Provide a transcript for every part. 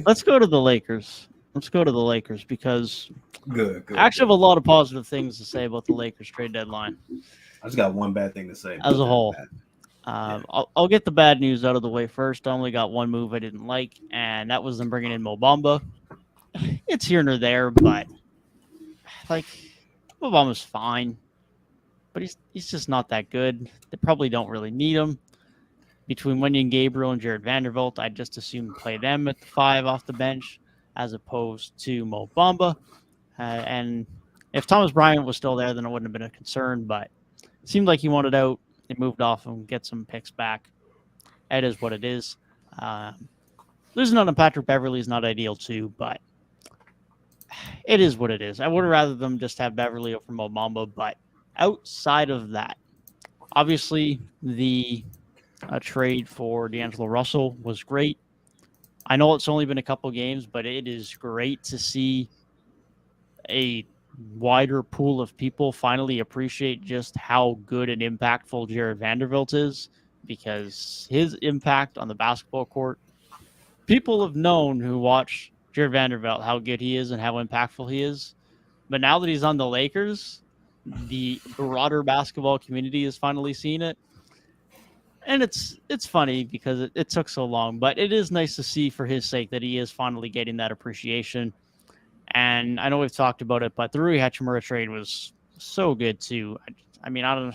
let's go to the Lakers. Let's go to the Lakers because Good, I good, actually have good. a lot of positive things to say about the Lakers trade deadline I just got one bad thing to say as about a that. whole. Yeah. I'll get the bad news out of the way first. I only got one move I didn't like, and that was them bringing in Mo Bamba. It's here nor there, but like Mo Bamba's fine, but he's just not that good. They probably don't really need him. Between Wendy Gabriel and Jared Vanderbilt, I'd just assume play them at the 5 off the bench as opposed to Mo Bamba. And if Thomas Bryant was still there, then it wouldn't have been a concern. But it seemed like he wanted out. They moved off and get some picks back. It is what it is. Losing on Patrick Beverly is not ideal too, but it is what it is. I would have rather them just have Beverly over Mo Bamba, but outside of that, obviously the trade for D'Angelo Russell was great. I know it's only been a couple games, but it is great to see a wider pool of people finally appreciate just how good and impactful Jared Vanderbilt is, because his impact on the basketball court, people have known who watch Jared Vanderbilt how good he is and how impactful he is. But now that he's on the Lakers, the broader basketball community has finally seen it. And it's funny because it took so long, but it is nice to see for his sake that he is finally getting that appreciation. And I know we've talked about it, but the Rui Hachimura trade was so good too. I mean, I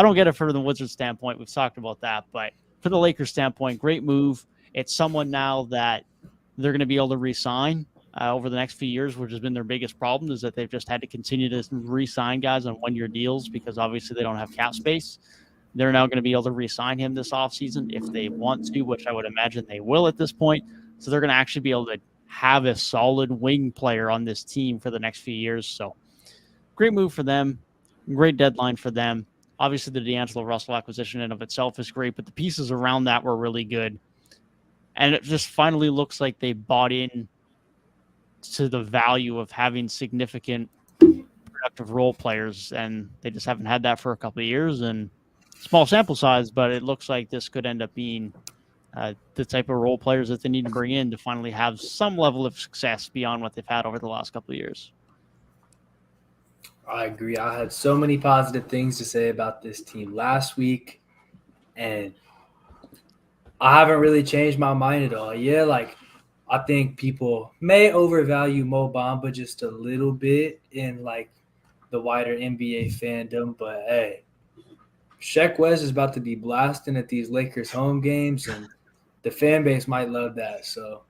don't get it from the Wizards standpoint. We've talked about that, but for the Lakers standpoint, great move. It's someone now that they're going to be able to re-sign over the next few years, which has been their biggest problem, is that they've just had to continue to re-sign guys on one-year deals because obviously they don't have cap space. They're now going to be able to re-sign him this offseason if they want to, which I would imagine they will at this point. So they're going to actually be able to have a solid wing player on this team for the next few years. So great move for them. Great deadline for them. Obviously, the D'Angelo Russell acquisition in of itself is great, but the pieces around that were really good. And it just finally looks like they bought in to the value of having significant productive role players, and they just haven't had that for a couple of years. And small sample size, but it looks like this could end up being the type of role players that they need to bring in to finally have some level of success beyond what they've had over the last couple of years. I agree. I had so many positive things to say about this team last week, and I haven't really changed my mind at all. Yeah, like I think people may overvalue Mo Bamba just a little bit in like the wider NBA fandom, but hey, Sheck West is about to be blasting at these Lakers home games, and the fan base might love that. So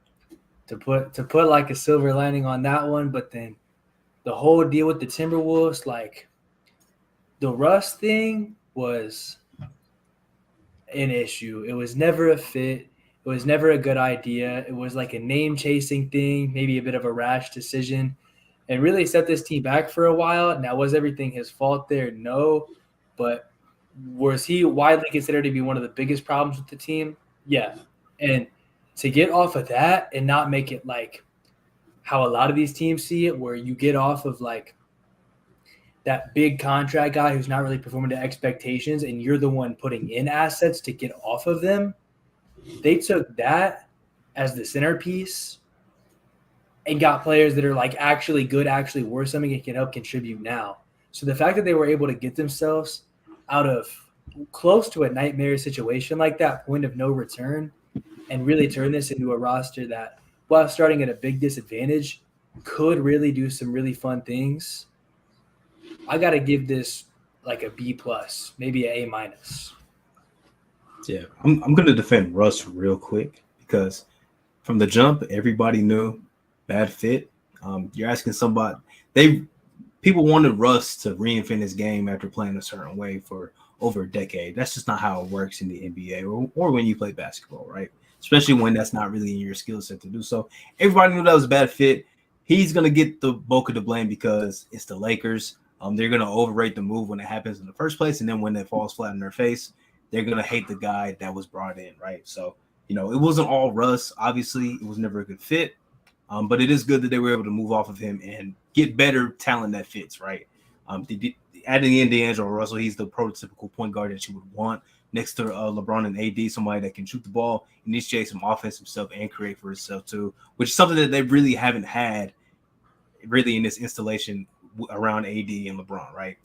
to put like a silver lining on that one, but then the whole deal with the Timberwolves, like the Russ thing was an issue. It was never a fit. It was never a good idea. It was like a name chasing thing, maybe a bit of a rash decision, and really set this team back for a while. Now, was everything his fault there? No. But was he widely considered to be one of the biggest problems with the team? Yeah. And to get off of that and not make it like how a lot of these teams see it, where you get off of like that big contract guy who's not really performing to expectations and you're the one putting in assets to get off of them. They took that as the centerpiece and got players that are like actually good, actually worth something and can help contribute now. So the fact that they were able to get themselves out of close to a nightmare situation like that, point of no return, and really turn this into a roster that, while starting at a big disadvantage, could really do some really fun things. I got to give this like a B plus, maybe an A minus. Yeah, I'm going to defend Russ real quick because from the jump, everybody knew bad fit. You're asking somebody people wanted Russ to reinvent his game after playing a certain way for over a decade. That's just not how it works in the NBA or when you play basketball, right? Especially when that's not really in your skill set to do so. Everybody knew that was a bad fit. He's going to get the bulk of the blame because it's the Lakers. They're going to overrate the move when it happens in the first place, and then when it falls flat in their face, they're going to hate the guy that was brought in, right? So, it wasn't all Russ. Obviously, it was never a good fit, but it is good that they were able to move off of him and get better talent that fits, right? Adding in D'Angelo Russell, he's the prototypical point guard that you would want. next to LeBron and AD, somebody that can shoot the ball, initiate some offense himself, and create for himself too, which is something that they really haven't had really in this installation around AD and LeBron, right?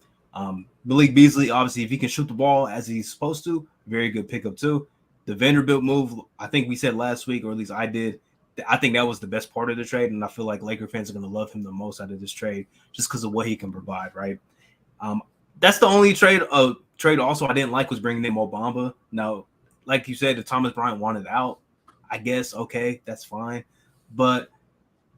Malik Beasley, obviously, if he can shoot the ball as he's supposed to, very good pickup too. The Vanderbilt move, I think we said last week, or at least I did, I think that was the best part of the trade, and I feel like Laker fans are going to love him the most out of this trade just because of what he can provide, right? That's the only trade also I didn't like was bringing in Mo Bamba. Now, like you said, if Thomas Bryant wanted out, I guess, okay, that's fine. But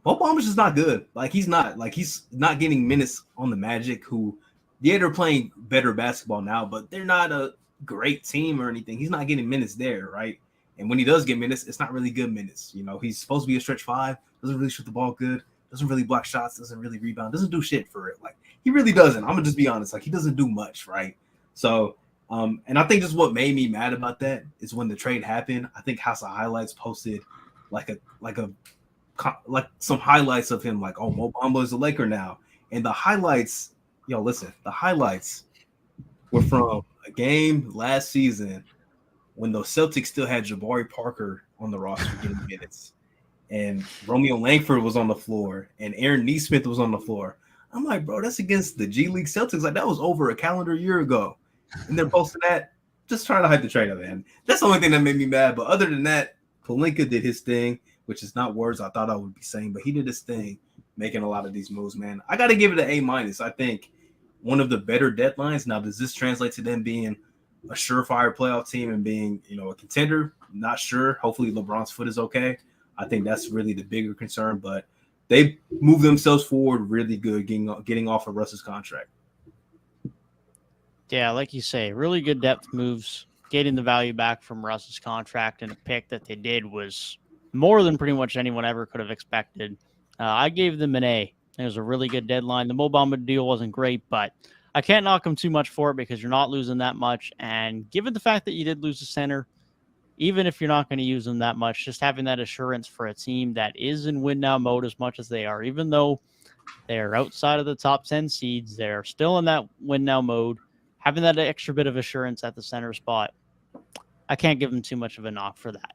Mo Bamba's just not good. He's not getting minutes on the Magic, who, yeah, they're playing better basketball now, but they're not a great team or anything. He's not getting minutes there, right? And when he does get minutes, it's not really good minutes. He's supposed to be a stretch five, doesn't really shoot the ball good, doesn't really block shots, doesn't really rebound, doesn't do shit for it. He really doesn't. I'm gonna just be honest. He doesn't do much, right? So, and I think just what made me mad about that is when the trade happened. I think House of Highlights posted like some highlights of him, oh, Mo Bamba is a Laker now, and the highlights, the highlights were from a game last season when the Celtics still had Jabari Parker on the roster getting minutes, and Romeo Langford was on the floor, and Aaron Nesmith was on the floor. I'm like, bro, that's against the G League Celtics. That was over a calendar year ago, and they're posting that, just trying to hype the trade up, man. That's the only thing that made me mad. But other than that, Pelinka did his thing, which is not words I thought I would be saying, but he did his thing, making a lot of these moves, man. I got to give it an A-. I think one of the better deadlines. Now, does this translate to them being a surefire playoff team and being, a contender? Not sure. Hopefully LeBron's foot is okay. I think that's really the bigger concern, but they moved themselves forward really good, getting off of Russ's contract. Yeah, like you say, really good depth moves. Getting the value back from Russ's contract and a pick that they did was more than pretty much anyone ever could have expected. I gave them an A. It was a really good deadline. The Mo Bamba deal wasn't great, but I can't knock them too much for it because you're not losing that much. And given the fact that you did lose a center, even if you're not going to use them that much, just having that assurance for a team that is in win now mode as much as they are, even though they're outside of the top 10 seeds, they're still in that win now mode, having that extra bit of assurance at the center spot, I can't give them too much of a knock for that.